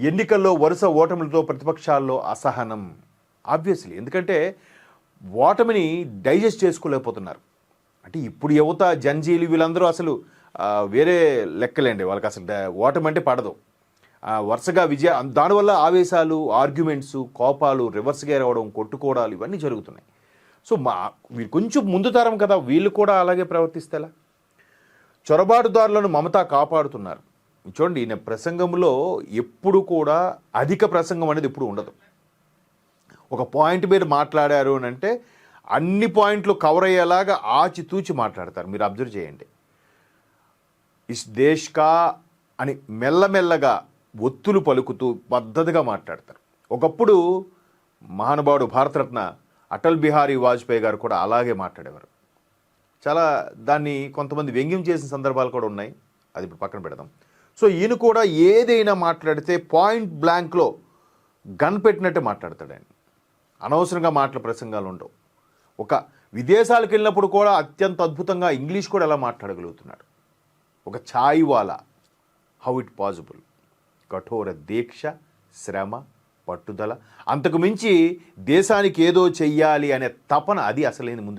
ఎన్నికల్లో వరుస ఓటములతో ప్రతిపక్షాల్లో అసహనం. ఆబ్వియస్లీ, ఎందుకంటే ఓటమిని డైజెస్ట్ చేసుకోలేకపోతున్నారు. అంటే ఇప్పుడు యువత జంజీలు వీళ్ళందరూ అసలు వేరే లెక్కలేండి, వాళ్ళకి అసలు ఓటమి అంటే పడదు. వరుసగా దానివల్ల ఆవేశాలు, ఆర్గ్యుమెంట్స్, కోపాలు, రివర్స్గా రావడం, కొట్టుకోవడాలు ఇవన్నీ జరుగుతున్నాయి. సో వీళ్ళు కొంచెం ముందు తరం కదా, వీళ్ళు కూడా అలాగే ప్రవర్తిస్తేలా? చొరబాటుదారులను మమత కాపాడుతున్నారు. చూడండి, ఈయన ప్రసంగంలో ఎప్పుడు కూడా అధిక ప్రసంగం అనేది ఎప్పుడు ఉండదు. ఒక పాయింట్ మీద మాట్లాడారు అని అంటే అన్ని పాయింట్లు కవర్ అయ్యేలాగా ఆచితూచి మాట్లాడతారు. మీరు అబ్జర్వ్ చేయండి. ఇస్ దేశ్ కా అని మెల్లమెల్లగా ఒత్తులు పలుకుతూ పద్ధతిగా మాట్లాడతారు. ఒకప్పుడు మహానుభావుడు భారతరత్న అటల్ బిహారీ వాజ్పేయి గారు కూడా అలాగే మాట్లాడేవారు. చాలా దాన్ని కొంతమంది వ్యంగ్యం చేసిన సందర్భాలు కూడా ఉన్నాయి, అది ఇప్పుడు పక్కన పెడదాం. సో ఈయన కూడా ఏదైనా మాట్లాడితే పాయింట్ బ్లాంక్లో గన్ పెట్టినట్టే మాట్లాడతాడు ఆయన. అనవసరంగా మాటల ప్రసంగాలు ఉండవు. ఒక విదేశాలకు వెళ్ళినప్పుడు కూడా అత్యంత అద్భుతంగా ఇంగ్లీష్ కూడా ఎలా మాట్లాడగలుగుతున్నాడు. ఒక ఛాయ్ వాలా, హౌ ఇట్ పాసిబుల్? కఠోర దీక్ష, శ్రమ, పట్టుదల, అంతకు మించి దేశానికి ఏదో చెయ్యాలి అనే తపన, అది అసలైన ముందు